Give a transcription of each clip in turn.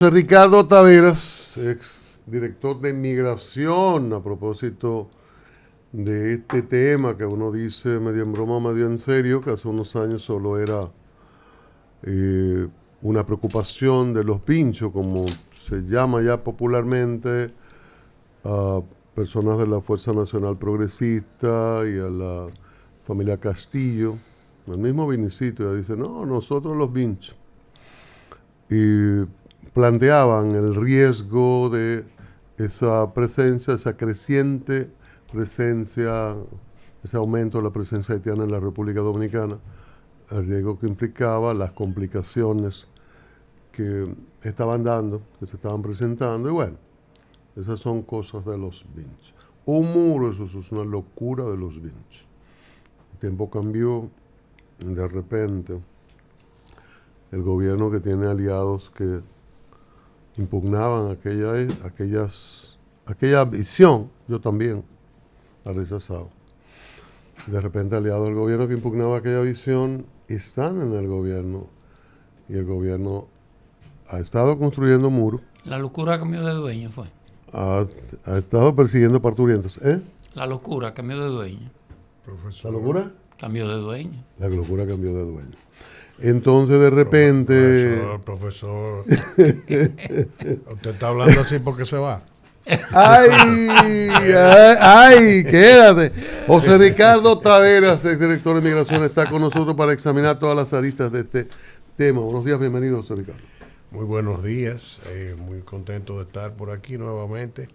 Ricardo Taveras, ex director de Migración, a propósito de este tema que uno dice medio en broma, medio en serio, que hace unos años solo era una preocupación de los pinchos, como se llama ya popularmente, a personas de la Fuerza Nacional Progresista y a la familia Castillo. El mismo Vinicito ya dice, no, nosotros los pinchos. Y planteaban el riesgo de esa presencia, esa creciente presencia, ese aumento de la presencia haitiana en la República Dominicana, el riesgo que implicaba, las complicaciones que estaban dando, que se estaban presentando, y bueno, esas son cosas de los vinch. Un muro, eso es una locura de los vinch. El tiempo cambió, de repente, el gobierno que tiene aliados que impugnaban aquella visión, yo también la rechazaba. De repente aliados del gobierno que impugnaba aquella visión están en el gobierno y el gobierno ha estado construyendo muros. La locura cambió de dueño, fue. Ha estado persiguiendo parturientos. La locura cambió de dueño. Profesor. ¿La locura? Cambió de dueño. La locura cambió de dueño. Entonces, de repente... Profesor. Usted está hablando así porque se va. ¡Ay! Quédate. José Ricardo Taveras, exdirector de Migración, está con nosotros para examinar todas las aristas de este tema. Buenos días, bienvenido, José Ricardo. Muy buenos días. Muy contento de estar por aquí nuevamente.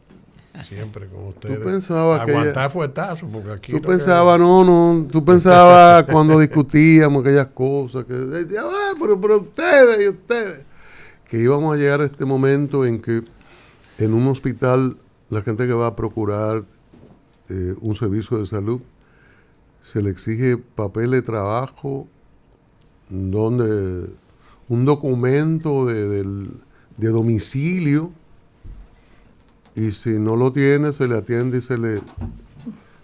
Siempre con ustedes. Tú pensabas aguantar fuetazo, porque aquí... Tú pensabas, tú pensabas cuando discutíamos aquellas cosas, que decías, pero ustedes, que íbamos a llegar a este momento en que en un hospital la gente que va a procurar un servicio de salud se le exige papel de trabajo, donde un documento de domicilio, y si no lo tiene, se le atiende y se le...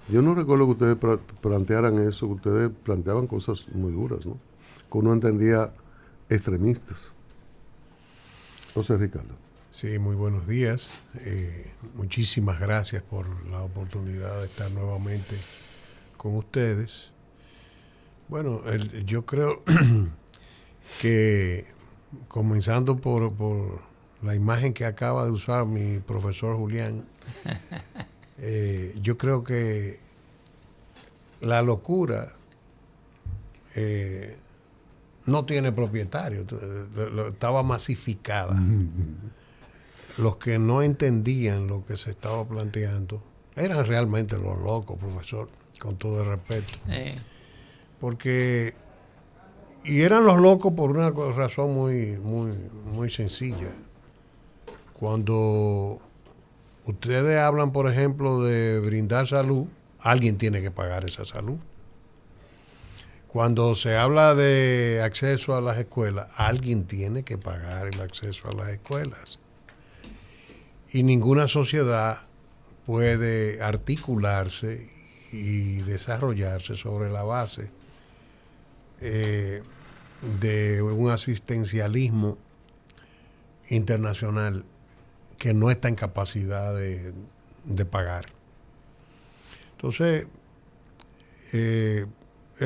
Yo no recuerdo que ustedes plantearan eso, que ustedes planteaban cosas muy duras, ¿no? Que uno entendía extremistas. José Ricardo. Sí, muy buenos días. Muchísimas gracias por la oportunidad de estar nuevamente con ustedes. Bueno, yo creo que comenzando por la imagen que acaba de usar mi profesor Julián, yo creo que la locura no tiene propietario, estaba masificada. Los que no entendían lo que se estaba planteando eran realmente los locos, profesor, con todo el respeto. Y eran los locos por una razón muy sencilla. Cuando ustedes hablan, por ejemplo, de brindar salud, alguien tiene que pagar esa salud. Cuando se habla de acceso a las escuelas, alguien tiene que pagar el acceso a las escuelas. Y ninguna sociedad puede articularse y desarrollarse sobre la base de un asistencialismo internacional que no está en capacidad de pagar. Entonces, es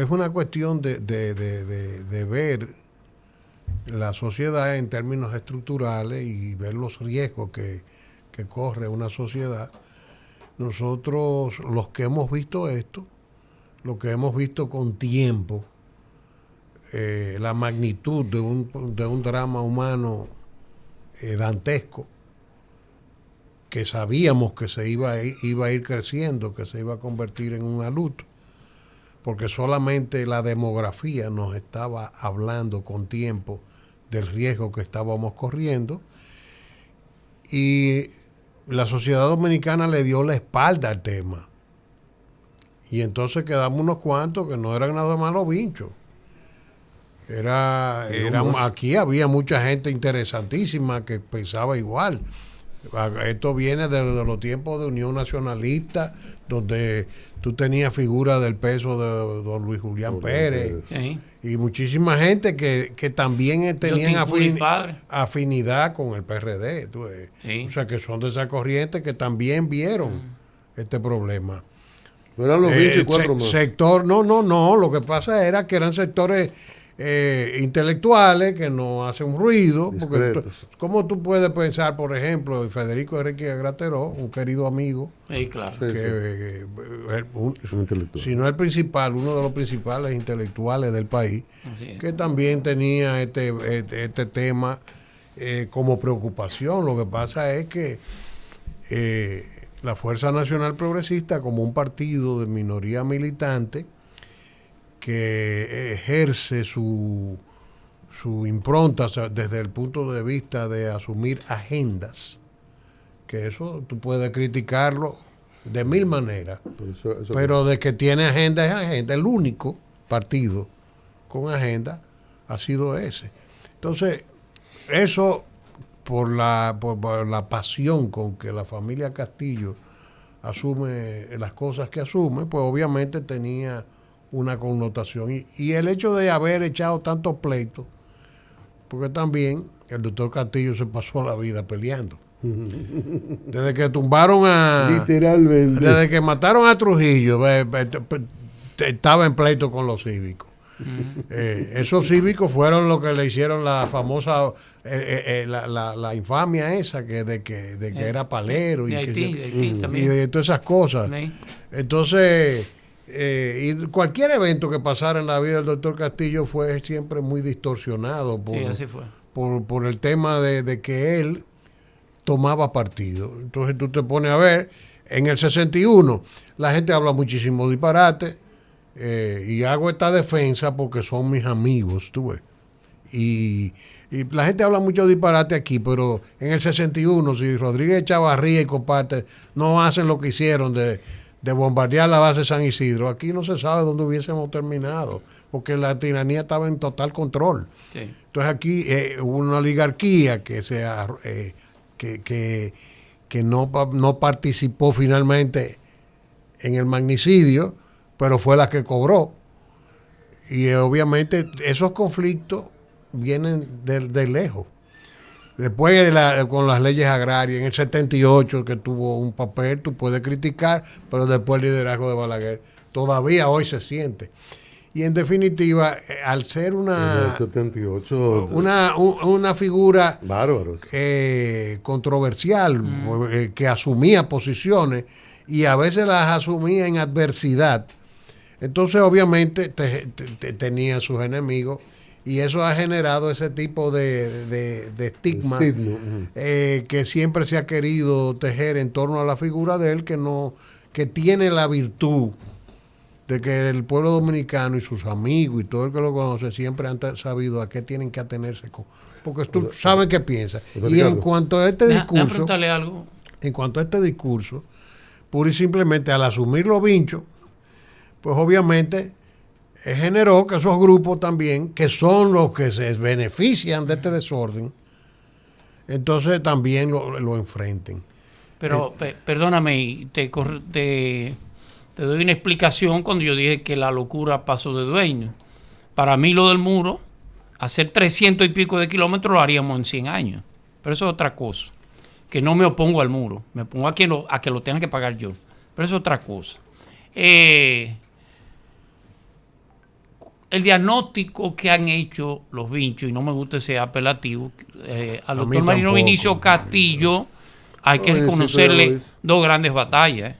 una cuestión de ver la sociedad en términos estructurales y ver los riesgos que corre una sociedad. Nosotros, los que hemos visto esto, lo que hemos visto con tiempo, la magnitud de un drama humano dantesco, que sabíamos que se iba a ir creciendo, que se iba a convertir en un luto, porque solamente la demografía nos estaba hablando con tiempo del riesgo que estábamos corriendo, y la sociedad dominicana le dio la espalda al tema. Y entonces quedamos unos cuantos que no eran nada más los vinchos. Aquí había mucha gente interesantísima que pensaba igual. Esto viene de los tiempos de Unión Nacionalista, donde tú tenías figuras del peso de don Luis Julián Pérez. y muchísima gente que también tenían padre. afinidad con el PRD. Tú ves. Sí. O sea, que son de esa corriente que también vieron este problema. No eran los 24 más. Sector, no. Lo que pasa era que eran sectores intelectuales que no hacen ruido. Porque ¿cómo tú puedes pensar, por ejemplo, en Federico Enrique Grateró, un querido amigo? Sí, claro. Si no el principal, uno de los principales intelectuales del país, que también tenía este tema como preocupación. Lo que pasa es que la Fuerza Nacional Progresista, como un partido de minoría militante que ejerce su impronta, o sea, desde el punto de vista de asumir agendas, que eso tú puedes criticarlo de mil maneras, pero de que tiene agenda es agenda. El único partido con agenda ha sido ese. Entonces, eso por la pasión con que la familia Castillo asume las cosas que asume, pues obviamente tenía una connotación. Y el hecho de haber echado tantos pleitos, porque también el doctor Castillo se pasó la vida peleando. Desde que tumbaron literalmente. Desde que mataron a Trujillo, estaba en pleito con los cívicos. Esos cívicos fueron los que le hicieron la famosa la infamia esa de que era palero y de todas esas cosas. Entonces y cualquier evento que pasara en la vida del doctor Castillo fue siempre muy distorsionado por el tema de que él tomaba partido. Entonces tú te pones a ver, en el 61 la gente habla muchísimo disparate, y hago esta defensa porque son mis amigos, tú ves. Y la gente habla mucho disparate aquí, pero en el 61, si Rodríguez Chavarría y comparte no hacen lo que hicieron de bombardear la base de San Isidro, aquí no se sabe dónde hubiésemos terminado, porque la tiranía estaba en total control. Sí. Entonces aquí hubo una oligarquía que no participó finalmente en el magnicidio, pero fue la que cobró. Y obviamente esos conflictos vienen de lejos. Después con las leyes agrarias, en el 78 que tuvo un papel, tú puedes criticar, pero después el liderazgo de Balaguer todavía hoy se siente. Y en definitiva, al ser una figura controversial, que asumía posiciones y a veces las asumía en adversidad, entonces obviamente tenía sus enemigos, y eso ha generado ese tipo de estigma que siempre se ha querido tejer en torno a la figura de él, que tiene la virtud de que el pueblo dominicano y sus amigos y todo el que lo conoce siempre han sabido a qué tienen que atenerse porque tú sabes qué piensas. Y en cuanto a este discurso, pura y simplemente al asumir los vinchos, pues obviamente generó que esos grupos también, que son los que se benefician de este desorden, entonces también lo enfrenten. Pero perdóname, te doy una explicación cuando yo dije que la locura pasó de dueño. Para mí lo del muro, hacer 300 y pico de kilómetros lo haríamos en 100 años. Pero eso es otra cosa. Que no me opongo al muro, me opongo a que lo tenga que pagar yo. Pero eso es otra cosa. El diagnóstico que han hecho los vinchos, y no me gusta ese apelativo, al doctor Marino Vinicio Castillo, hay que reconocerle dos grandes batallas.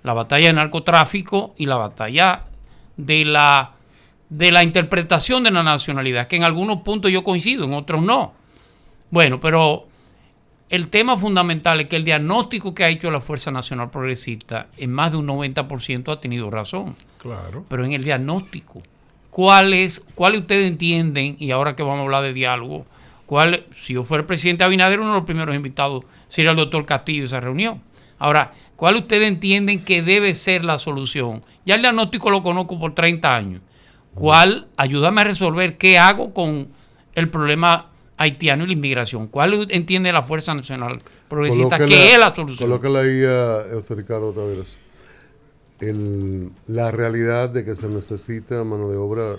La batalla del narcotráfico y la batalla de la interpretación de la nacionalidad, que en algunos puntos yo coincido, en otros no. Bueno, pero el tema fundamental es que el diagnóstico que ha hecho la Fuerza Nacional Progresista en más de un 90% ha tenido razón. Claro. Pero en el diagnóstico, ¿cuáles ustedes entienden? Y ahora que vamos a hablar de diálogo, si yo fuera el presidente Abinader, uno de los primeros invitados sería el doctor Castillo a esa reunión. Ahora, ¿cuál ustedes entienden que debe ser la solución? Ya el diagnóstico lo conozco por 30 años. ¿Cuál? Ayúdame a resolver qué hago con el problema haitiano y la inmigración. ¿Cuál entiende la Fuerza Nacional Progresista que es la solución? Colóquela ahí a José Ricardo Taveras. La realidad de que se necesita mano de obra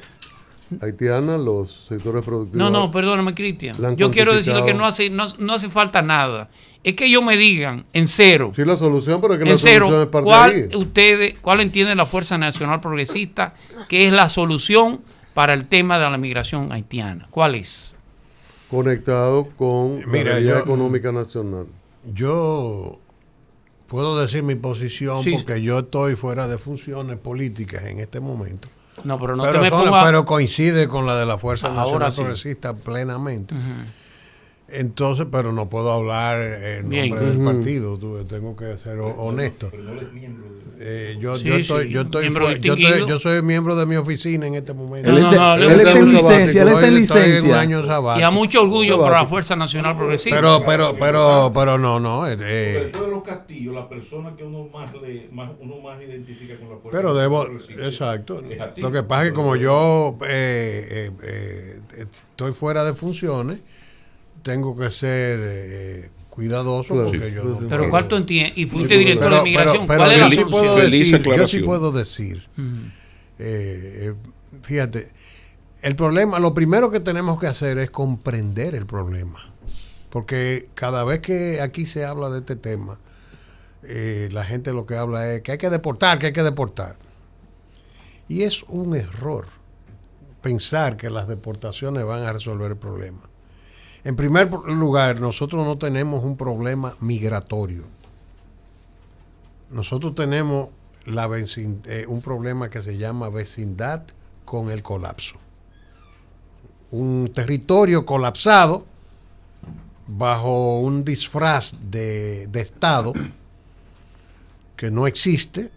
haitiana, los sectores productivos. No, perdóname, Cristian. Yo quiero decirle que no hace falta nada. Es que ellos me digan en cero. Sí, la solución, pero es que en la cero, solución es parte de ahí. ¿Cuál entiende la Fuerza Nacional Progresista que es la solución para el tema de la migración haitiana? ¿Cuál es? Conectado con la realidad económica nacional. Yo puedo decir mi posición porque yo estoy fuera de funciones políticas en este momento. No, pero no pero coincide con la de la Fuerza Nacional Progresista plenamente. Entonces, pero no puedo hablar en nombre del partido, tengo que ser honesto. Pero no eres miembro yo soy miembro de mi oficina en este momento. Él está en licencia, un año sabático. Y a mucho orgullo por la Fuerza Nacional Progresista. Pero no. Después de los castillos, la persona que uno más identifica con la Fuerza Pero exacto. Lo que pasa es que como yo estoy fuera de funciones, tengo que ser cuidadoso porque yo no. Pero ¿cuál tú entiendes? Y fuiste director de migración. Pero ¿Cuál es la solución? Yo sí puedo decir. Fíjate, el problema, lo primero que tenemos que hacer es comprender el problema. Porque cada vez que aquí se habla de este tema, la gente lo que habla es que hay que deportar. Y es un error pensar que las deportaciones van a resolver el problema. En primer lugar, nosotros no tenemos un problema migratorio. Nosotros tenemos un problema que se llama vecindad con el colapso. Un territorio colapsado bajo un disfraz de Estado que no existe,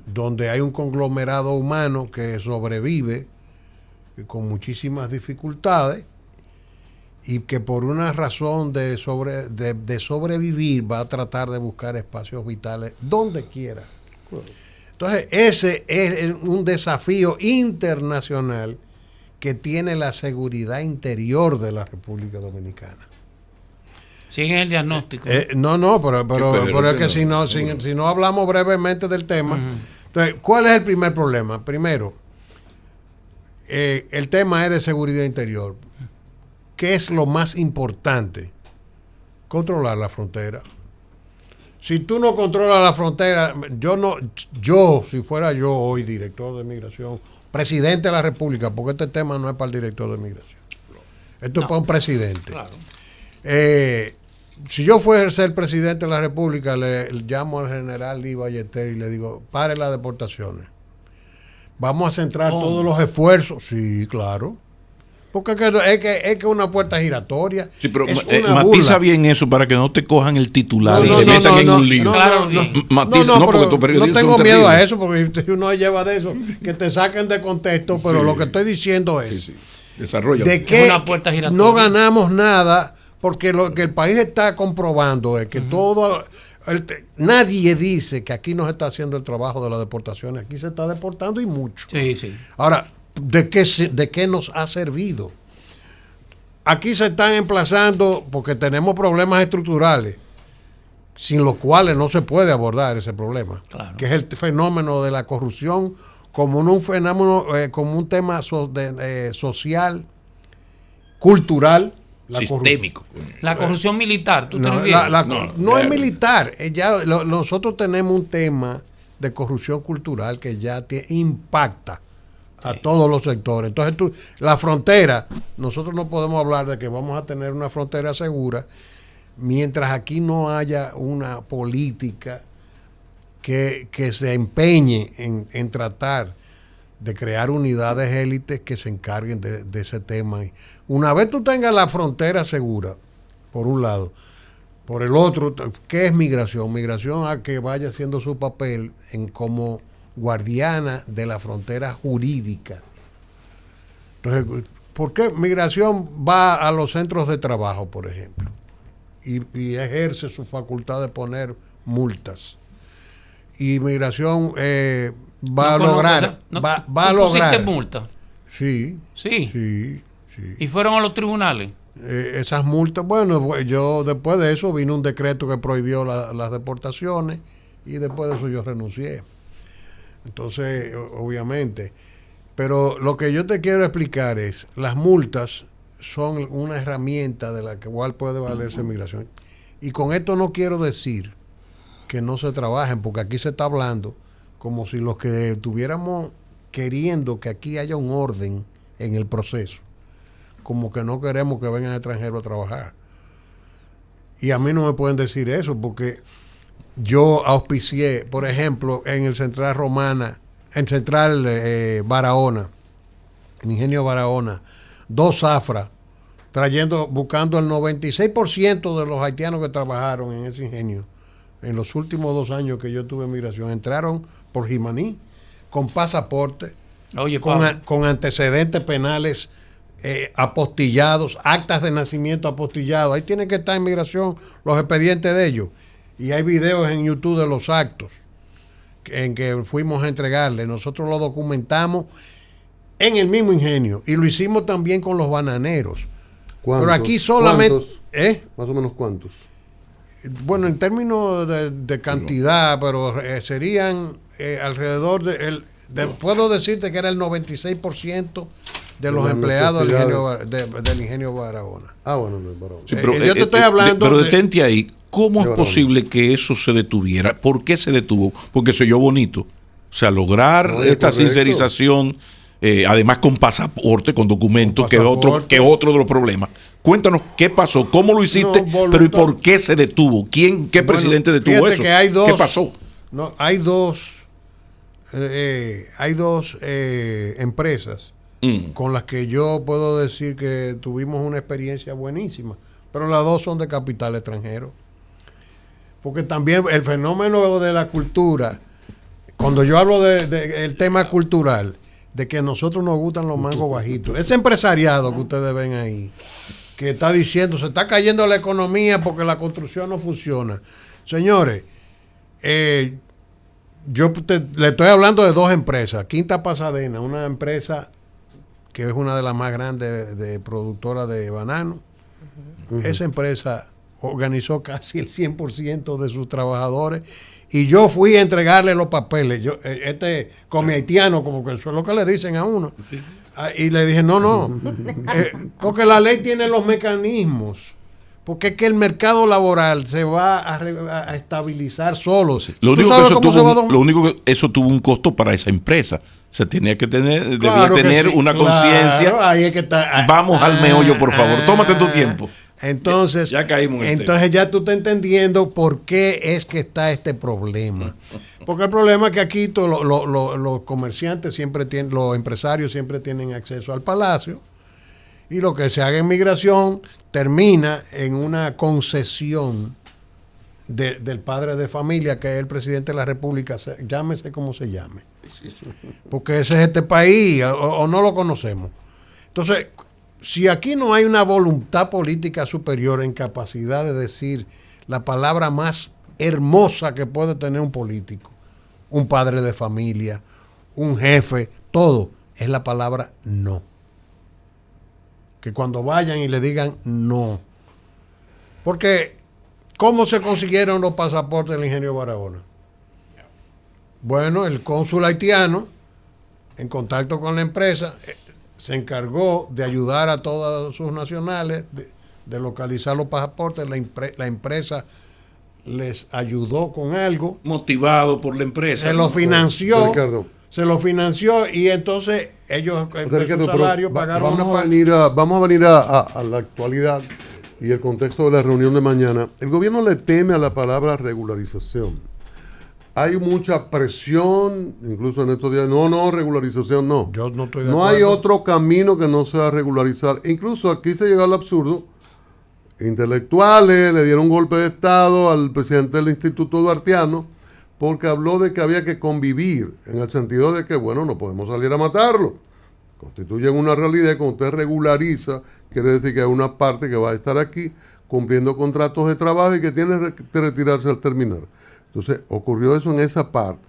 donde hay un conglomerado humano que sobrevive con muchísimas dificultades y que por una razón de sobrevivir va a tratar de buscar espacios vitales donde quiera. Entonces, ese es un desafío internacional que tiene la seguridad interior de la República Dominicana. Sigue el diagnóstico. Pero es que si no hablamos brevemente del tema, entonces, ¿cuál es el primer problema? Primero, el tema es de seguridad interior. ¿Qué es lo más importante? Controlar la frontera. Si tú no controlas la frontera, si fuera yo hoy director de migración, presidente de la República, porque este tema no es para el director de migración. Esto es para un presidente. Claro. Si yo fuera a ser presidente de la República, le llamo al general Lee Ballester y le digo, pare las deportaciones. Vamos a centrar todos los esfuerzos. Sí, claro. Porque es que una puerta giratoria. Sí, pero matiza bien eso para que no te cojan el titular y te metan en un lío. Porque tu periodismo no tengo miedo a eso, porque si uno lleva de eso, que te saquen de contexto, pero lo que estoy diciendo es de que no ganamos nada, porque lo que el país está comprobando es que nadie dice que aquí no se está haciendo el trabajo de las deportaciones, aquí se está deportando y mucho. Sí. Ahora, ¿de qué nos ha servido? Aquí se están emplazando porque tenemos problemas estructurales sin los cuales no se puede abordar ese problema, claro, que es el fenómeno de la corrupción como un fenómeno, como un tema social, cultural, sistémico. La corrupción militar, ¿tú te refieres? No es militar, nosotros tenemos un tema de corrupción cultural que ya impacta a todos los sectores. Entonces, la frontera, nosotros no podemos hablar de que vamos a tener una frontera segura mientras aquí no haya una política que se empeñe en tratar de crear unidades élites que se encarguen de ese tema. Una vez tú tengas la frontera segura, por un lado, por el otro, ¿qué es migración? Migración a que vaya haciendo su papel como guardiana de la frontera jurídica. Entonces, ¿por qué migración va a los centros de trabajo, por ejemplo, y ejerce su facultad de poner multas? Y migración va a lograr. Multa? Sí. ¿Y fueron a los tribunales? Esas multas, bueno, yo después de eso vino un decreto que prohibió las deportaciones y después de eso yo renuncié. Entonces, obviamente, Pero lo que yo te quiero explicar es, las multas son una herramienta de la cual puede valerse migración. Y con esto no quiero decir que no se trabajen, porque aquí se está hablando como si los que estuviéramos queriendo que aquí haya un orden en el proceso, como que no queremos que vengan extranjeros a trabajar. Y a mí no me pueden decir eso, porque yo auspicié, por ejemplo, en el Central Romana, en Central Barahona, en Ingenio Barahona, 2 zafras, buscando el 96% de los haitianos que trabajaron en ese ingenio. En los últimos 2 años que yo tuve en migración, entraron por Jimaní, con pasaporte, con antecedentes penales apostillados, actas de nacimiento apostillados. Ahí tienen que estar en migración los expedientes de ellos. Y hay videos en YouTube de los actos en que fuimos a entregarle. Nosotros lo documentamos en el mismo ingenio y lo hicimos también con los bananeros. Pero aquí solamente... Más o menos ¿cuántos? Bueno, en términos de cantidad, pero serían alrededor puedo decirte que era el 96% de los empleados del ingenio Barahona. Ah, bueno, no, Barahona. Sí, pero, yo te estoy hablando... Pero detente ahí. ¿Cómo es posible que eso se detuviera? ¿Por qué se detuvo? Porque se oyó bonito. O sea, lograr esta sincerización, además con pasaporte, con documento, que es otro de los problemas. Cuéntanos qué pasó, cómo lo hiciste, pero ¿y por qué se detuvo? ¿Qué presidente detuvo eso? ¿Qué pasó? No, hay dos empresas con las que yo puedo decir que tuvimos una experiencia buenísima, pero las dos son de capital extranjero. Porque también el fenómeno de la cultura, cuando yo hablo del tema cultural, de que a nosotros nos gustan los mangos bajitos, ese empresariado que ustedes ven ahí, que está diciendo, se está cayendo la economía porque la construcción no funciona. Señores, yo le estoy hablando de 2 empresas. Quinta Pasadena, una empresa que es una de las más grandes de productora de banano. Esa empresa organizó casi el 100% de sus trabajadores y yo fui a entregarle los papeles. Come haitiano, como que eso es lo que le dicen a uno. Sí. Y le dije, no, porque la ley tiene los mecanismos. Porque es que el mercado laboral se va a estabilizar solo. Sí. Lo único que eso tuvo un costo para esa empresa. Se tenía que tener, debía tener una conciencia. Vamos al meollo, por favor. Tómate tu tiempo. Entonces, ya caímos ya tú estás entendiendo por qué es que está este problema. Porque el problema es que aquí los comerciantes siempre tienen, los empresarios siempre tienen acceso al palacio, y lo que se haga en migración termina en una concesión del padre de familia, que es el presidente de la República, llámese como se llame. Porque ese es este país, o no lo conocemos. Entonces, si aquí no hay una voluntad política superior en capacidad de decir la palabra más hermosa que puede tener un político, un padre de familia, un jefe, todo, es la palabra no. Que cuando vayan y le digan no. Porque, ¿cómo se consiguieron los pasaportes del ingenio Barahona? Bueno, el cónsul haitiano, en contacto con la empresa, se encargó de ayudar a todos sus nacionales, de localizar los pasaportes. La empresa les ayudó con algo. Motivado por la empresa. Se lo financió. Se lo financió y entonces ellos de su salario pagaron una parte. Vamos a venir a la actualidad y el contexto de la reunión de mañana. El gobierno le teme a la palabra regularización. Hay mucha presión, incluso en estos días, no, regularización no. Yo no estoy de acuerdo. No hay otro camino que no sea regularizar. Incluso aquí se llegó al absurdo. Intelectuales le dieron un golpe de estado al presidente del Instituto Duartiano porque habló de que había que convivir, en el sentido de que, bueno, no podemos salir a matarlo. Constituyen una realidad. Cuando usted regulariza, quiere decir que hay una parte que va a estar aquí cumpliendo contratos de trabajo y que tiene que retirarse al terminar. Entonces, ocurrió eso en esa parte.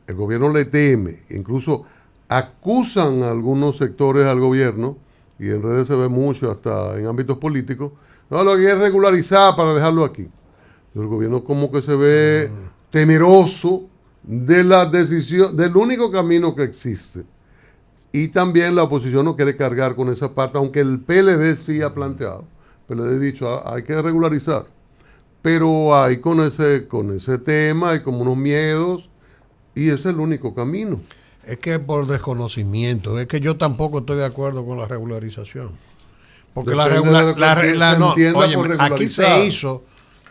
El gobierno le teme, incluso acusan a algunos sectores al gobierno, y en redes se ve mucho, hasta en ámbitos políticos, no, lo que es regularizar para dejarlo aquí. Entonces, el gobierno como que se ve temeroso de la decisión, del único camino que existe. Y también la oposición no quiere cargar con esa parte, aunque el PLD sí ha planteado. El PLD ha dicho, hay que regularizar. Pero hay con ese tema, hay como unos miedos, y ese es el único camino. Es que por desconocimiento, es que yo tampoco estoy de acuerdo con la regularización. Porque aquí se hizo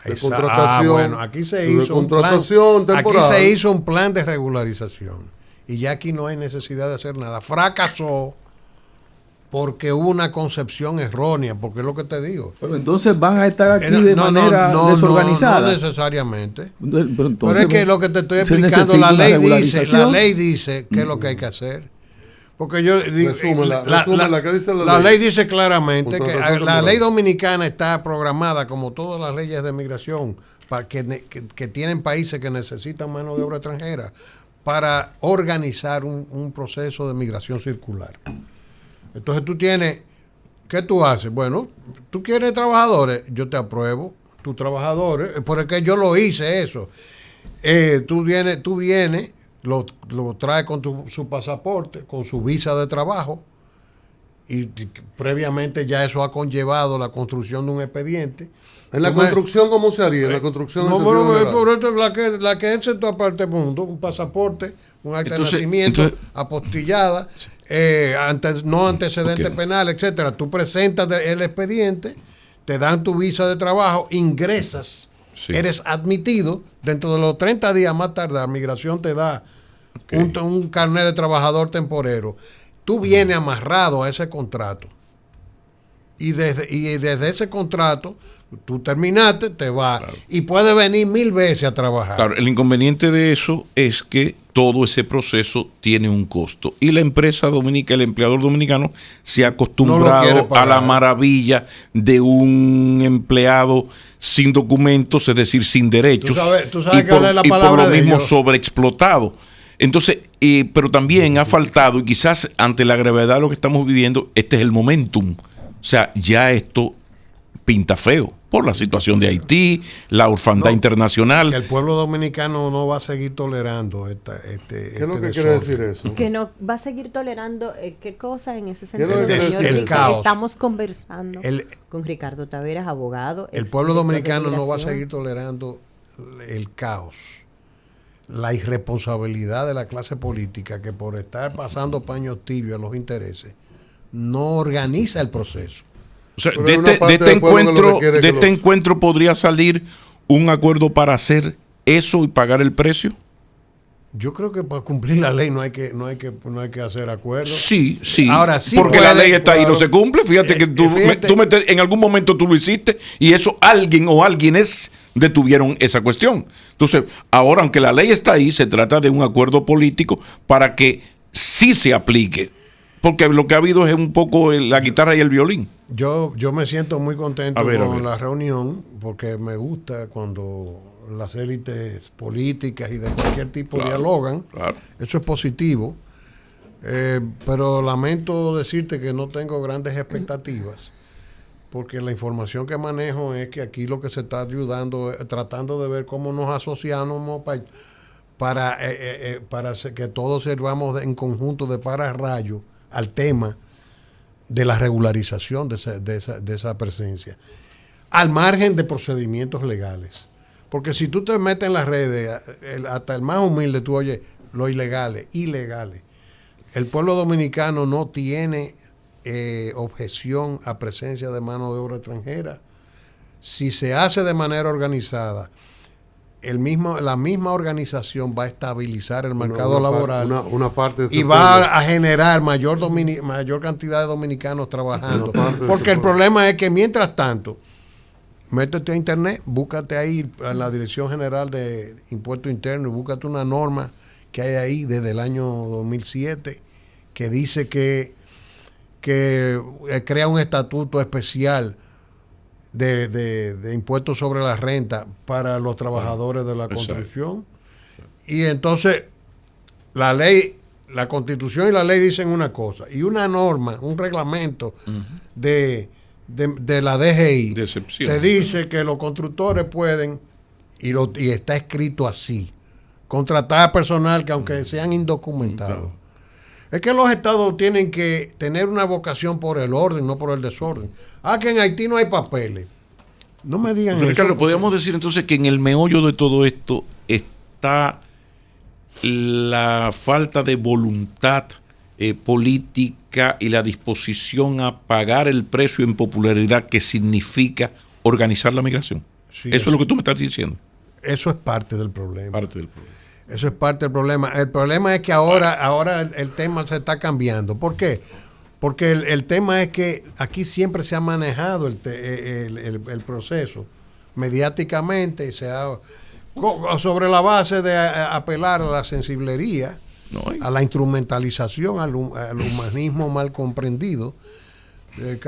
de contratación, aquí se hizo un plan de regularización y ya aquí no hay necesidad de hacer nada. Fracasó porque hubo una concepción errónea, porque es lo que te digo. Pero entonces van a estar aquí de manera desorganizada. No necesariamente. Pero es que lo que te estoy explicando, la ley dice qué es lo que hay que hacer. Porque yo digo, la ley dice claramente que la ley dominicana está programada, como todas las leyes de migración, para que tienen países que necesitan mano de obra extranjera, para organizar un proceso de migración circular. Entonces tú tienes, ¿qué tú haces? Bueno, tú quieres trabajadores, yo te apruebo tus trabajadores, porque yo lo hice eso. Tú vienes, lo traes con su pasaporte, con su visa de trabajo, y previamente ya eso ha conllevado la construcción de un expediente. ¿En la construcción cómo se haría? ¿En la construcción la que es tu aparte mundo, un pasaporte, un acta de nacimiento, apostillada, no antecedentes penales, etcétera. Tú presentas el expediente, te dan tu visa de trabajo, ingresas, eres admitido, dentro de los 30 días más tardar, migración te da un carnet de trabajador temporero. Tú vienes amarrado a ese contrato. Y desde ese contrato, tú terminaste, te vas. Claro. Y puedes venir 1000 veces a trabajar. Claro, el inconveniente de eso es que todo ese proceso tiene un costo. Y la empresa dominicana, el empleador dominicano, se ha acostumbrado a la maravilla de un empleado sin documentos, es decir, sin derechos. Tú sabes que es la palabra por lo de mismo ellos. Sobreexplotado. Entonces, pero también ha faltado, y quizás ante la gravedad de lo que estamos viviendo, este es el momentum. O sea, ya esto pinta feo por la situación de Haití, la orfandad internacional. Que el pueblo dominicano no va a seguir tolerando ¿Qué es lo que quiere decir eso? Que no va a seguir tolerando qué cosa en ese sentido, señor. El caos. Estamos conversando con Ricardo Taveras, abogado. El pueblo dominicano no va a seguir tolerando el caos, la irresponsabilidad de la clase política que por estar pasando paños tibios a los intereses no organiza el proceso. O sea, de este encuentro podría salir un acuerdo para hacer eso y pagar el precio. Yo creo que para cumplir la ley no hay que hacer acuerdos. Sí. Ahora sí, porque la ley está ahí y no se cumple. Fíjate que en algún momento tú lo hiciste y eso alguien o alguienes detuvieron esa cuestión. Entonces, ahora aunque la ley está ahí, se trata de un acuerdo político para que sí se aplique. Porque lo que ha habido es un poco la guitarra y el violín. Yo me siento muy contento con la reunión, porque me gusta cuando las élites políticas y de cualquier tipo dialogan. Claro. Eso es positivo. Pero lamento decirte que no tengo grandes expectativas, porque la información que manejo es que aquí lo que se está ayudando, tratando de ver cómo nos asociamos para que todos sirvamos en conjunto de pararrayo al tema de la regularización de esa presencia, al margen de procedimientos legales. Porque si tú te metes en las redes, hasta el más humilde, tú oyes lo ilegales. El pueblo dominicano no tiene objeción a presencia de mano de obra extranjera. Si se hace de manera organizada, la misma organización va a estabilizar el mercado laboral una parte y va a generar mayor cantidad de dominicanos trabajando. Porque el problema es que mientras tanto, métete a internet, búscate ahí en la Dirección General de Impuestos Internos, búscate una norma que hay ahí desde el año 2007 que dice que crea un estatuto especial de impuestos sobre la renta para los trabajadores de la construcción. Y entonces la ley, la Constitución y la ley dicen una cosa, y una norma, un reglamento de la DGI te dice que los constructores pueden, y está escrito así, contratar personal que aunque sean indocumentados. Es que los estados tienen que tener una vocación por el orden, no por el desorden. Que en Haití no hay papeles. No me digan eso. Ricardo, podríamos decir entonces que en el meollo de todo esto está la falta de voluntad política y la disposición a pagar el precio en popularidad que significa organizar la migración. Sí, eso es lo que tú me estás diciendo. Eso es parte del problema. Parte del problema. Eso es parte del problema. El problema es que ahora el tema se está cambiando. ¿Por qué? Porque el tema es que aquí siempre se ha manejado el proceso mediáticamente, sobre la base de apelar a la sensiblería, a la instrumentalización, al humanismo mal comprendido.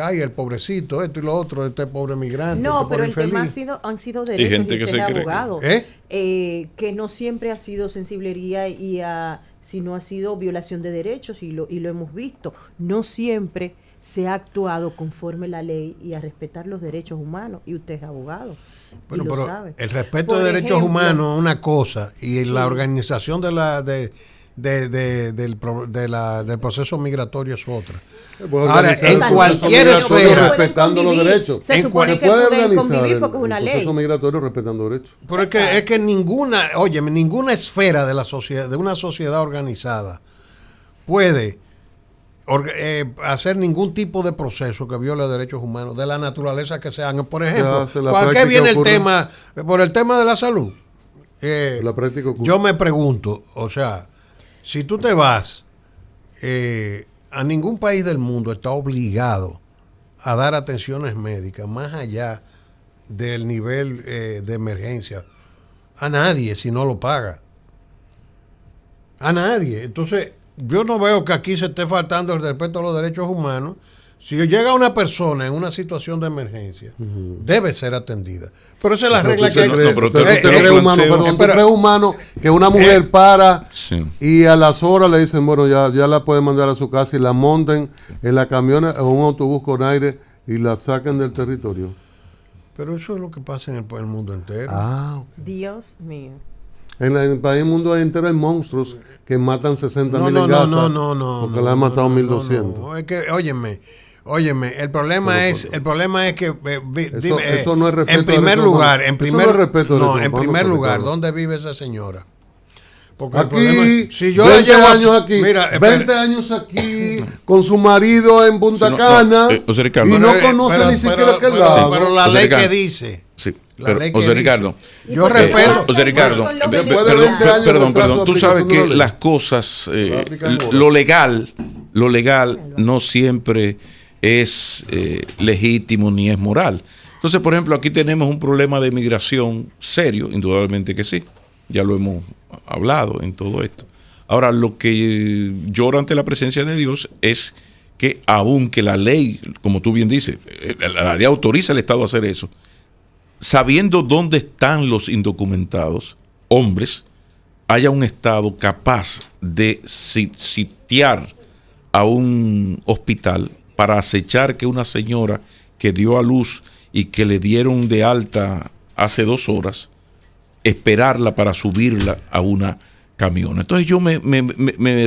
Ay, el pobrecito, esto y lo otro, este pobre migrante. No, pero el tema han sido derechos, y gente que se cree abogado, que no siempre ha sido sensiblería sino ha sido violación de derechos y lo hemos visto. No siempre se ha actuado conforme la ley y a respetar los derechos humanos, y usted es abogado. Bueno, pero sabe. El respeto de derechos humanos es una cosa y la organización del proceso migratorio es otra. Ahora, en cualquier esfera, respetando los derechos. Se supone que pueden convivir porque es una ley. El proceso migratorio respetando derechos. Pero es que ninguna esfera de la sociedad, de una sociedad organizada, puede hacer ningún tipo de proceso que viole derechos humanos, de la naturaleza que sean. Por ejemplo, ¿para qué viene el tema? Por el tema de la salud. La práctica ocurre. Yo me pregunto, o sea, si tú te vas, a ningún país del mundo está obligado a dar atenciones médicas más allá del nivel de emergencia. A nadie, si no lo paga. A nadie. Entonces, yo no veo que aquí se esté faltando el respeto a los derechos humanos. Si llega una persona en una situación de emergencia, debe ser atendida. Pero esa es la regla que hay. ¿Tú humano que una mujer para y a las horas le dicen, bueno, ya la pueden mandar a su casa y la monten en la camioneta o un autobús con aire y la saquen del territorio? Pero eso es lo que pasa en el mundo entero. Okay. Dios mío. En el país mundo entero hay monstruos que matan 60,000 en Gaza porque le han matado 1,200. No, es que, óyeme, el problema es que eso no es respeto. En primer lugar, ¿dónde vive esa señora? Porque aquí, si yo 20 años aquí, mira, 20 años aquí con su marido en Punta Cana y no conoce ni siquiera qué lado. Pero la ley que dice. Sí, pero, José Ricardo, yo respeto. José Ricardo, perdón, tú sabes que las cosas, lo legal no siempre es legítimo ni es moral. Entonces, por ejemplo, aquí tenemos un problema de migración serio, indudablemente que sí, ya lo hemos hablado en todo esto. Ahora, lo que lloro ante la presencia de Dios es que aunque la ley, como tú bien dices, la ley autoriza al Estado a hacer eso, sabiendo dónde están los indocumentados, hombres, haya un Estado capaz de sitiar a un hospital para acechar que una señora que dio a luz y que le dieron de alta hace 2 horas, esperarla para subirla a una camión. Entonces yo me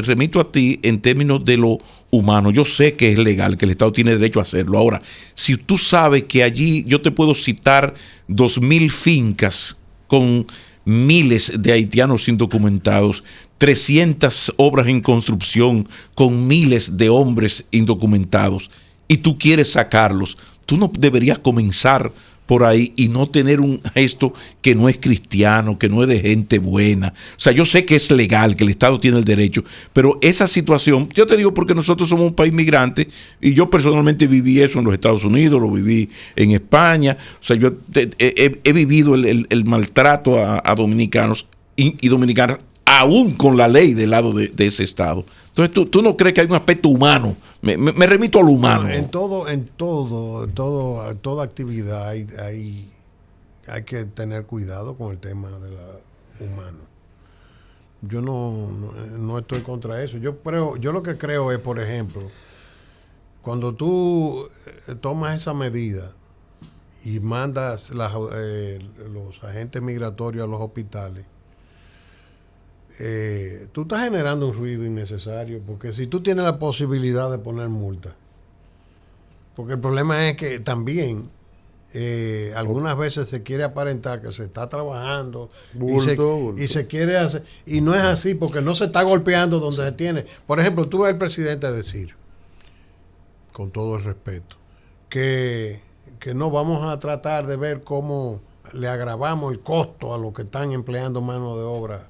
remito a ti en términos de lo humano. Yo sé que es legal, que el Estado tiene derecho a hacerlo. Ahora, si tú sabes que allí yo te puedo citar 2,000 fincas con miles de haitianos indocumentados, 300 obras en construcción con miles de hombres indocumentados, y tú quieres sacarlos, tú no deberías comenzar por ahí y no tener un gesto que no es cristiano, que no es de gente buena. O sea, yo sé que es legal, que el Estado tiene el derecho, pero esa situación, yo te digo porque nosotros somos un país migrante y yo personalmente viví eso en los Estados Unidos, lo viví en España. O sea, yo he vivido el maltrato a dominicanos y dominicanas, aún con la ley del lado de ese Estado. Entonces, ¿tú no crees que hay un aspecto humano? Me remito a lo humano. En toda actividad hay que tener cuidado con el tema de la humano. Yo no estoy contra eso. Yo lo que creo es, por ejemplo, cuando tú tomas esa medida y mandas los agentes migratorios a los hospitales, tú estás generando un ruido innecesario, porque si tú tienes la posibilidad de poner multa, porque el problema es que también algunas veces se quiere aparentar que se está trabajando bulto. Y se quiere hacer, y no es así, porque no se está golpeando donde se tiene. Por ejemplo, tú ves al presidente decir, con todo el respeto, que no vamos a tratar de ver cómo le agravamos el costo a los que están empleando mano de obra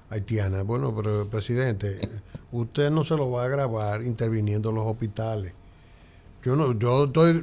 haitiana. Bueno, pero presidente, usted no se lo va a agravar interviniendo en los hospitales. Yo estoy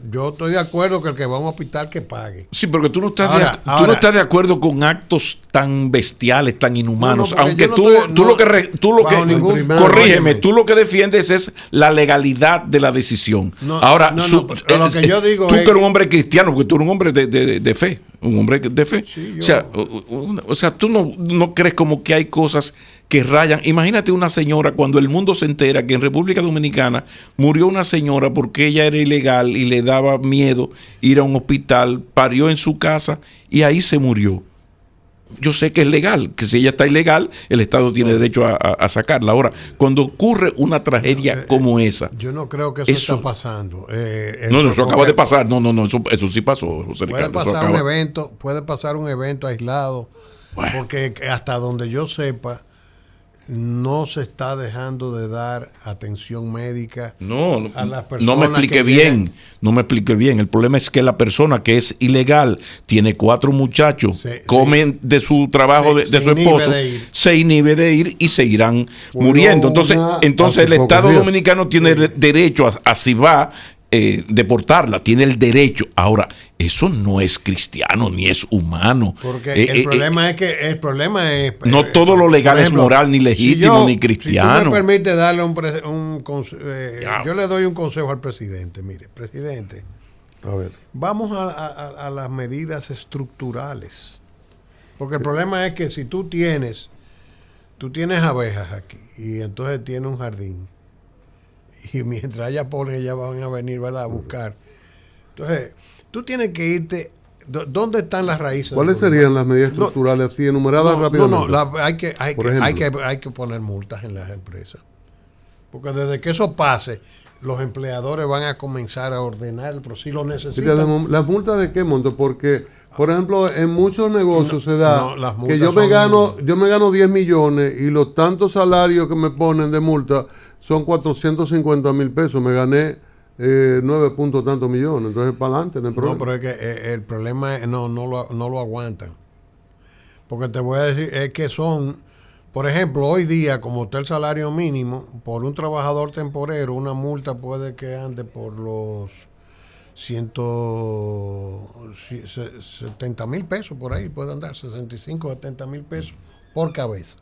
de acuerdo que el que va a un hospital que pague. Sí, porque tú no estás de acuerdo con actos tan bestiales, tan inhumanos. Aunque corrígeme, tú lo que defiendes es la legalidad de la decisión. Ahora, lo que yo digo tú que eres un hombre cristiano, porque tú eres un hombre de fe. Un hombre de fe. Sí, o sea, tú no crees como que hay cosas que rayan. Imagínate una señora cuando el mundo se entera que en República Dominicana murió una señora porque ella era ilegal y le daba miedo ir a un hospital, parió en su casa y ahí se murió. Yo sé que es legal, que si ella está ilegal, el Estado tiene derecho a sacarla. Ahora, cuando ocurre una tragedia como esa... Yo no creo que eso está pasando. Eso acaba de pasar. No, eso sí pasó, José Ricardo. Puede pasar un evento aislado, porque hasta donde yo sepa, no se está dejando de dar atención médica a las personas. No me explique bien. El problema es que la persona que es ilegal tiene 4 muchachos, comen de su trabajo, de su esposo, se inhibe de ir y seguirán muriendo. Entonces el Estado dominicano tiene derecho a si va deportarla, tiene el derecho. Ahora, eso no es cristiano ni es humano. Porque el problema es no todo lo legal es moral, ni legítimo, ni cristiano. Si tú me permite darle yo le doy un consejo al presidente. Mire, presidente, a ver, vamos a las medidas estructurales. Porque el problema es que si tú tienes abejas aquí y entonces tienes un jardín, y mientras haya polen, ellas van a venir, ¿verdad?, a buscar. Entonces, tú tienes que irte. ¿Dónde están las raíces? ¿Cuáles serían las medidas estructurales así enumeradas rápidamente? Hay que poner multas en las empresas. Porque desde que eso pase, los empleadores van a comenzar a ordenar el proceso. Si lo necesitan. ¿Las multas de qué monto? Porque, por ejemplo, en muchos negocios se da que yo me gano 10 millones y los tantos salarios que me ponen de multa son 450,000 pesos. Me gané 9 puntos tantos millones. Entonces, para adelante. No, pero es que el problema es no lo aguantan. Porque te voy a decir, es que son, por ejemplo, hoy día, como está el salario mínimo, por un trabajador temporero, una multa puede que ande por los 170,000 pesos, por ahí puede andar, 65, 70,000 pesos por cabeza.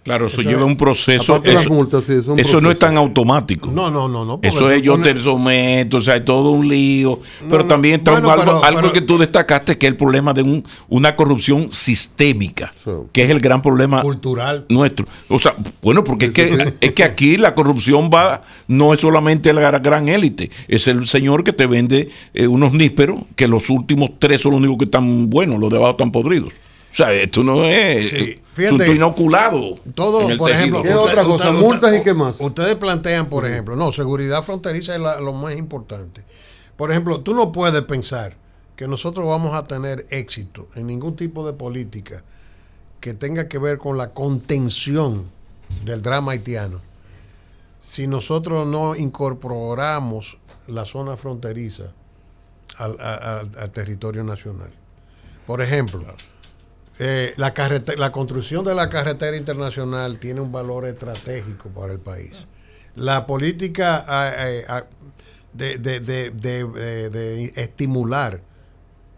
Claro, eso lleva un proceso. Eso no es tan automático. No. Eso es yo te someto, o sea, es todo un lío. Pero también está algo que tú destacaste, que es el problema de una corrupción sistémica, que es el gran problema cultural nuestro. O sea, bueno, porque es que aquí la corrupción no es solamente la gran élite, es el señor que te vende unos nísperos, que los últimos 3 son los únicos que están buenos, los de abajo están podridos. O sea, esto no es asunto inoculado. Todo, por ejemplo, ¿qué otra cosa? Multas y qué más. Ustedes plantean, por ejemplo, seguridad fronteriza es lo más importante. Por ejemplo, tú no puedes pensar que nosotros vamos a tener éxito en ningún tipo de política que tenga que ver con la contención del drama haitiano si nosotros no incorporamos la zona fronteriza al territorio nacional. Por ejemplo, la construcción de la carretera internacional tiene un valor estratégico para el país. La política de estimular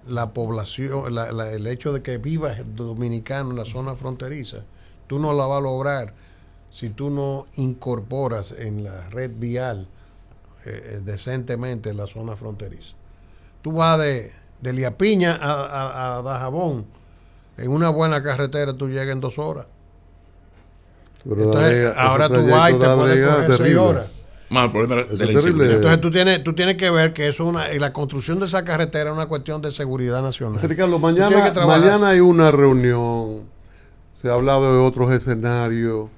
la población, el hecho de que viva el dominicano en la zona fronteriza, tú no la vas a lograr si tú no incorporas en la red vial decentemente la zona fronteriza. Tú vas de Liapiña a Dajabón. En una buena carretera tú llegas en 2 horas. Pero entonces, ahora tú vas y te puedes coger 6 horas. Más el problema de la inseguridad. Entonces tú tienes que ver que la construcción de esa carretera es una cuestión de seguridad nacional. Ricardo, mañana hay una reunión se ha hablado de otros escenarios.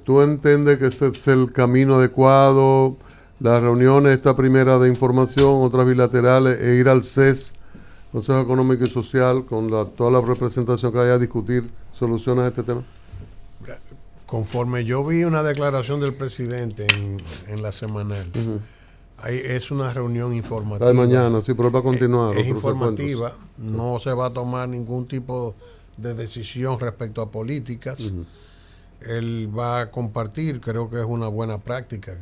¿Tú entiendes que ese es el camino adecuado? Las reuniones, esta primera de información, otras bilaterales, e ir al CES, Consejo Económico y Social, con toda la representación que haya a discutir soluciones a este tema. Conforme yo vi una declaración del presidente en la semanal, es una reunión informativa. La de mañana, sí, pero va a continuar. Es informativa, no se va a tomar ningún tipo de decisión respecto a políticas. Él va a compartir, creo que es una buena práctica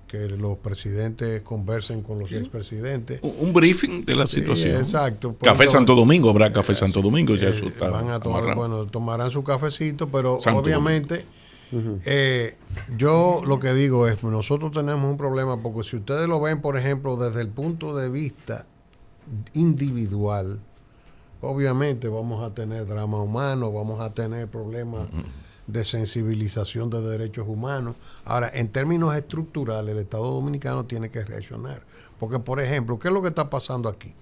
que los presidentes conversen con los expresidentes. Un briefing de la situación. Exacto. Café Santo Domingo, habrá Café Santo Domingo, ya eso está. Van a tomar, tomarán su cafecito, pero Santo obviamente yo lo que digo es, nosotros tenemos un problema, porque si ustedes lo ven, por ejemplo, desde el punto de vista individual, obviamente vamos a tener drama humano, vamos a tener problemas de sensibilización de derechos humanos. Ahora, en términos estructurales, el Estado Dominicano tiene que reaccionar. Porque, por ejemplo, ¿qué es lo que está pasando aquí?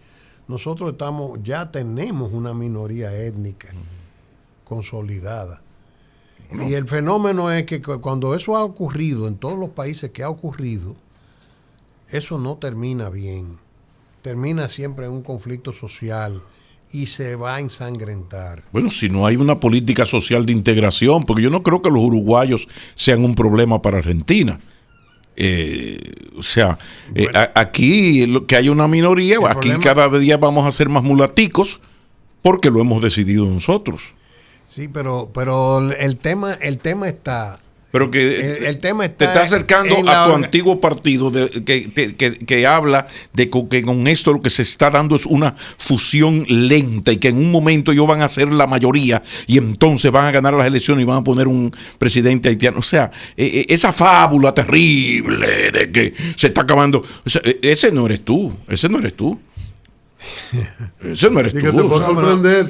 Nosotros ya tenemos una minoría étnica consolidada. Y el fenómeno es que cuando eso ha ocurrido, en todos los países que ha ocurrido, eso no termina bien. Termina siempre en un conflicto social y se va a ensangrentar. Bueno, si no hay una política social de integración, porque yo no creo que los uruguayos sean un problema para Argentina. Aquí lo que hay una minoría, aquí cada día vamos a ser más mulaticos porque lo hemos decidido nosotros. Sí, pero el tema está. Pero que el tema está te está acercando a tu antiguo partido que habla de que con esto lo que se está dando es una fusión lenta y que en un momento ellos van a ser la mayoría y entonces van a ganar las elecciones y van a poner un presidente haitiano. O sea, esa fábula terrible de que se está acabando. O sea, ese no eres tú. Ese no eres tú. Ese no eres tú. Que te puedo sorprender.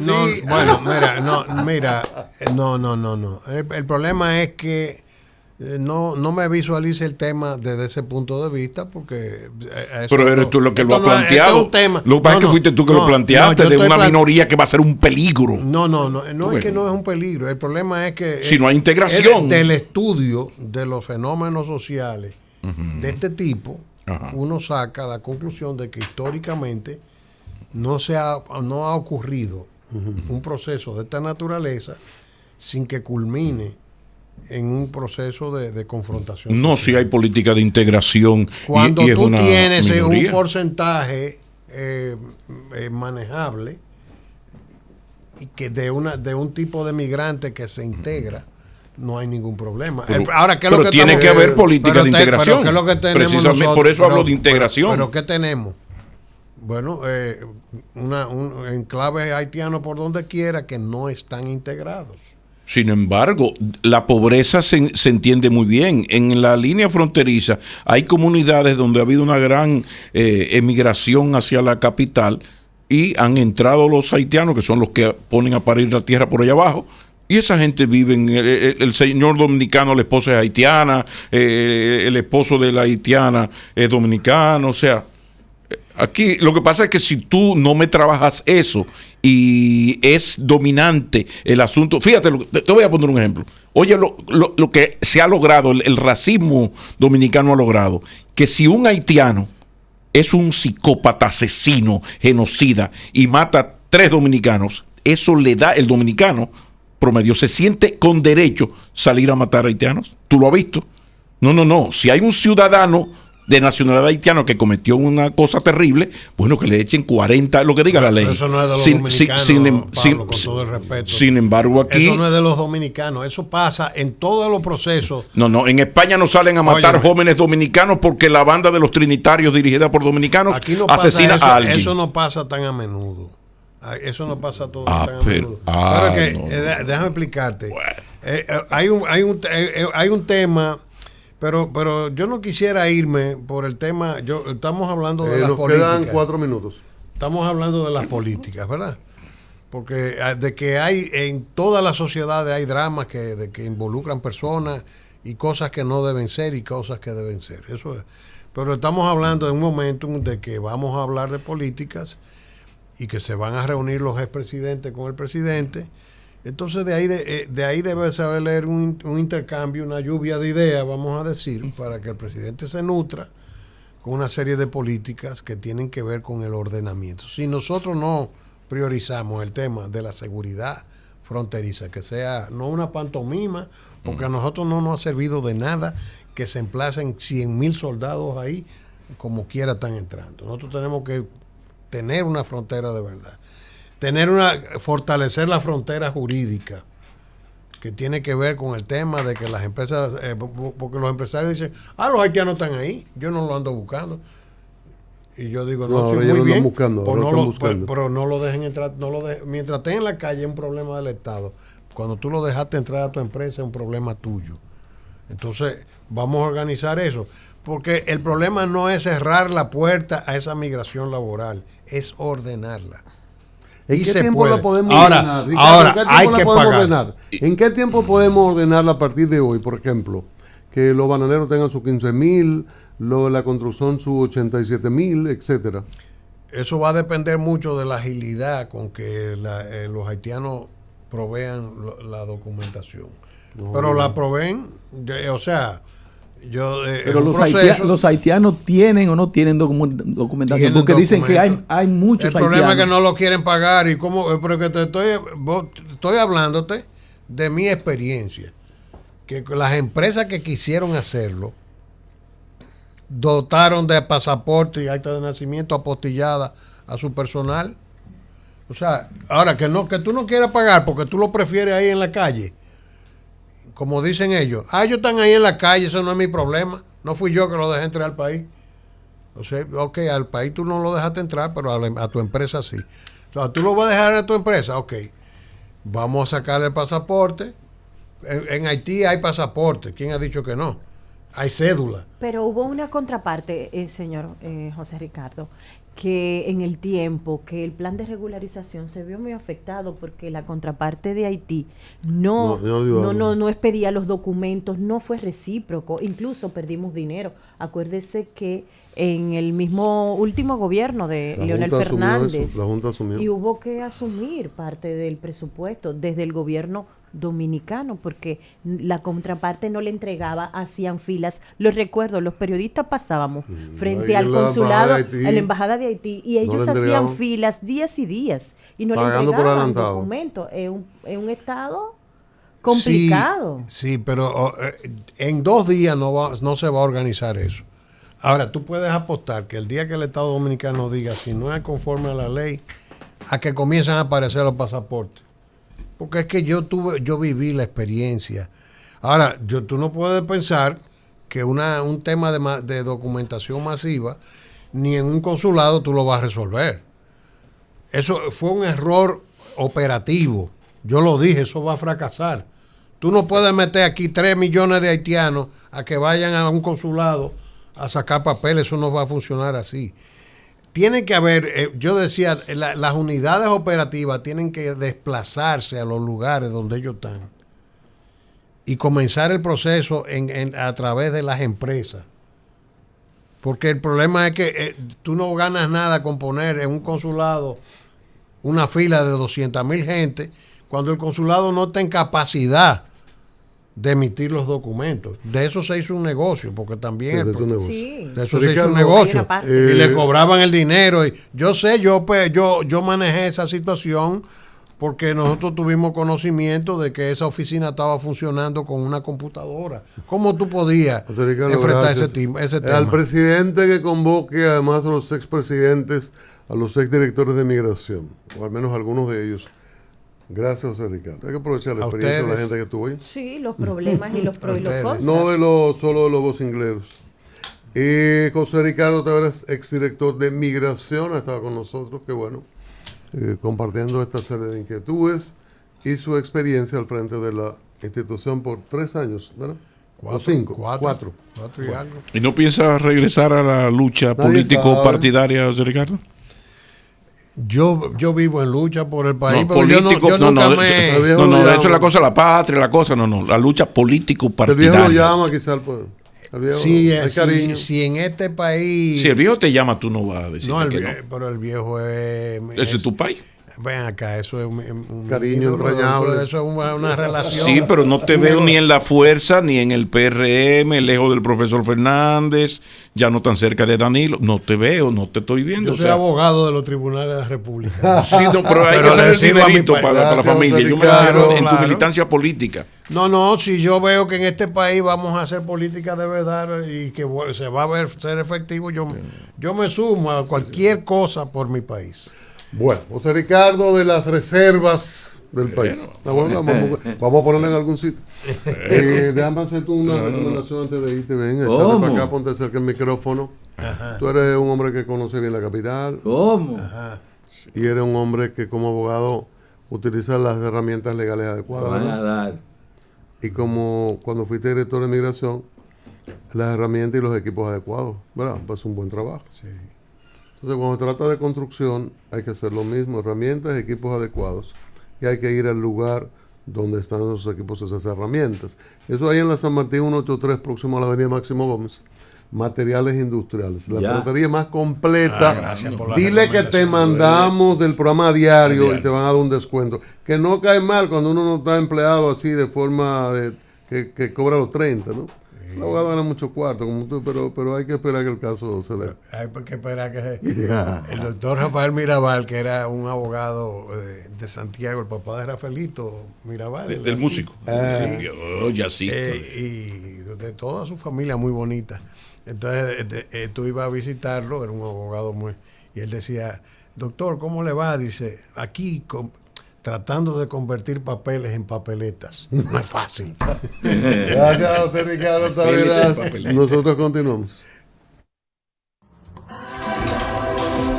No. El problema es que no me visualice el tema desde ese punto de vista, porque pero eres tú lo que lo ha planteado. Lo que pasa es que fuiste tú que lo planteaste, de una minoría que va a ser un peligro. No es que no es un peligro. El problema es que si no hay integración del estudio de los fenómenos sociales de este tipo, uno saca la conclusión de que históricamente no ha ocurrido un proceso de esta naturaleza sin que culmine en un proceso de confrontación. No, si hay política de integración. Cuando y tú tienes minoría. un porcentaje manejable y que de un tipo de migrante que se integra, no hay ningún problema. Ahora, ¿qué es lo que tiene que haber política de integración. ¿Qué es lo que tenemos precisamente nosotros? Por eso hablo de integración. Pero ¿qué tenemos? Bueno, un enclave haitiano por donde quiera que no están integrados. Sin embargo, la pobreza se entiende muy bien. En la línea fronteriza hay comunidades donde ha habido una gran emigración hacia la capital y han entrado los haitianos, que son los que ponen a parir la tierra por allá abajo. Y esa gente vive, el señor dominicano, la esposa es haitiana, el esposo de la haitiana es dominicano, o sea. Aquí lo que pasa es que si tú no me trabajas eso y es dominante el asunto, fíjate, te voy a poner un ejemplo. Oye, lo que se ha logrado, el racismo dominicano ha logrado, que si un haitiano es un psicópata, asesino, genocida y mata 3 dominicanos, eso le da, el dominicano promedio se siente con derecho salir a matar haitianos. ¿Tú lo has visto? No. Si hay un ciudadano de nacionalidad haitiana que cometió una cosa terrible, bueno, que le echen 40, lo que diga la ley. Pero eso no es de los dominicanos, Pablo, con todo el respeto. Sin embargo, aquí eso no es de los dominicanos, eso pasa en todos los procesos. No, en España no salen a matar jóvenes dominicanos porque la banda de los trinitarios dirigida por dominicanos asesina a alguien. Eso no pasa tan a menudo. Eso no pasa todo tan a menudo. Déjame explicarte. Bueno. Hay un tema. Pero yo no quisiera irme por el tema. Estamos hablando de las políticas. Nos quedan 4 minutos. Estamos hablando de las políticas, ¿verdad? Porque de que hay en todas las sociedades hay dramas que involucran personas y cosas que no deben ser y cosas que deben ser. Eso es. Pero estamos hablando de un momento de que vamos a hablar de políticas y que se van a reunir los expresidentes con el presidente Entonces de ahí debe saber un intercambio, una lluvia de ideas, vamos a decir, para que el presidente se nutra con una serie de políticas que tienen que ver con el ordenamiento. Si nosotros no priorizamos el tema de la seguridad fronteriza, que sea no una pantomima, porque a nosotros no nos ha servido de nada que se emplacen 100,000 soldados ahí, como quiera están entrando. Nosotros tenemos que tener una frontera de verdad. Fortalecer la frontera jurídica, que tiene que ver con el tema de que las empresas, porque los empresarios dicen, los haitianos están ahí, yo no lo ando buscando. Y yo digo, no, soy muy bien, pero no lo dejen entrar, mientras esté en la calle es un problema del Estado. Cuando tú lo dejaste entrar a tu empresa es un problema tuyo. Entonces, vamos a organizar eso, porque el problema no es cerrar la puerta a esa migración laboral, es ordenarla. ¿En qué tiempo la podemos ordenar? Ricardo, ahora hay que pagar. ¿En qué tiempo podemos ordenarla a partir de hoy? Por ejemplo, que los bananeros tengan sus 15,000, la construcción sus 87,000, etcétera. Eso va a depender mucho de la agilidad con que los haitianos provean la documentación. Pero la proveen, o sea... Pero los haitianos tienen o no tienen documentación, porque dicen que hay muchos haitianos. El problema es que no lo quieren pagar. Y pero que estoy hablándote de mi experiencia, que las empresas que quisieron hacerlo dotaron de pasaporte y acta de nacimiento apostillada a su personal. O sea, ahora que tú no quieras pagar porque tú lo prefieres ahí en la calle, como dicen ellos, ellos están ahí en la calle, eso no es mi problema, no fui yo que lo dejé entrar al país. O sea, ok, al país tú no lo dejaste entrar, pero a tu empresa sí. O sea, tú lo vas a dejar a tu empresa, ok, vamos a sacarle el pasaporte. En Haití hay pasaporte, ¿quién ha dicho que no? Hay cédula. Pero hubo una contraparte, señor José Ricardo, que en el tiempo que el plan de regularización se vio muy afectado porque la contraparte de Haití no expedía los documentos, no fue recíproco, incluso perdimos dinero. Acuérdese que en el mismo último gobierno de Leonel Fernández, la Junta asumió. Y hubo que asumir parte del presupuesto desde el gobierno dominicano, porque la contraparte no le entregaba, hacían filas. Lo recuerdo, los periodistas pasábamos frente al consulado, a la embajada de Haití, y ellos hacían filas días y días y no le entregaban documentos. Es un estado complicado. Sí, pero en 2 días no se va a organizar eso. Ahora, tú puedes apostar que el día que el Estado Dominicano diga si no es conforme a la ley, a que comiencen a aparecer los pasaportes. Porque es que yo viví la experiencia. Ahora, tú no puedes pensar que un tema de documentación masiva, ni en un consulado tú lo vas a resolver. Eso fue un error operativo. Yo lo dije, eso va a fracasar. Tú no puedes meter aquí 3 millones de haitianos a que vayan a un consulado a sacar papeles, eso no va a funcionar así. Tiene que haber, yo decía, las unidades operativas tienen que desplazarse a los lugares donde ellos están y comenzar el proceso a través de las empresas. Porque el problema es que tú no ganas nada con poner en un consulado una fila de 200,000 gente cuando el consulado no está en capacidad de emitir los documentos. De eso se hizo un negocio, porque también sí, de eso se hizo un negocio y le cobraban el dinero. Y yo manejé esa situación porque nosotros tuvimos conocimiento de que esa oficina estaba funcionando con una computadora. ¿Cómo tú podías enfrentar ese tema? Al presidente que convoque, además de los expresidentes, a los exdirectores de migración, o al menos algunos de ellos. Gracias, José Ricardo. Hay que aprovechar la experiencia de la gente que estuvo ahí. Sí, los problemas y los pros y los contras. No solo de los vocingleros. José Ricardo Taveras, exdirector de migración, ha estado con nosotros, qué bueno, compartiendo esta serie de inquietudes y su experiencia al frente de la institución por 3 años, ¿verdad? 4 y algo. ¿Y no piensa regresar a la lucha político-partidaria, José Ricardo? Yo vivo en lucha por el país, no, pero político, eso es la cosa, la patria, la cosa, la lucha político-partidaria. El viejo lo llama, quizás, pues. Si en este país... Si el viejo te llama, tú no vas a decir no, pero el viejo es... ¿Ese es tu país? Ven acá, eso es un cariño entrañable. Eso es una relación. Sí, pero no te veo ni en la fuerza, ni en el PRM, lejos del profesor Fernández, ya no tan cerca de Danilo. No te veo, no te estoy viendo. Yo soy abogado de los tribunales de la República. Sí, no, pero hay que hacer el dinerito para la familia. Yo me refiero en tu militancia política. No, si yo veo que en este país vamos a hacer política de verdad y que se va a ver ser efectivo, yo me sumo a cualquier cosa por mi país. Bueno, José Ricardo de las reservas del país. Vamos a ponerle en algún sitio. Déjame hacerte una recomendación antes de irte. Ven, échate para acá, ponte cerca el micrófono. Ajá. Tú eres un hombre que conoce bien la capital. ¿Cómo? Ajá. Y eres un hombre que como abogado utiliza las herramientas legales adecuadas. Van a dar. Y como cuando fuiste director de migración, las herramientas y los equipos adecuados, ¿verdad? Pues un buen trabajo. Sí. Entonces, cuando se trata de construcción, hay que hacer lo mismo, herramientas y equipos adecuados. Y hay que ir al lugar donde están esos equipos, esas herramientas. Eso ahí en la San Martín 183, próximo a la avenida Máximo Gómez. Materiales industriales. La ferretería más completa. Dile que te mandamos del programa diario y te van a dar un descuento. Que no cae mal cuando uno no está empleado así de forma que cobra los 30, ¿no? El abogado gana mucho cuarto, como tú, pero hay que esperar que el caso se dé. Hay que esperar que el doctor Rafael Mirabal, que era un abogado de Santiago, el papá de Rafaelito Mirabal. Del músico. Sí. Y de toda su familia muy bonita. Entonces tú ibas a visitarlo, era un abogado y él decía, doctor, ¿cómo le va? Dice, aquí tratando de convertir papeles en papeletas. No es fácil. Gracias, José Ricardo Taveras. Nosotros continuamos.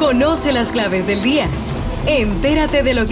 Conoce las claves del día. Entérate de lo que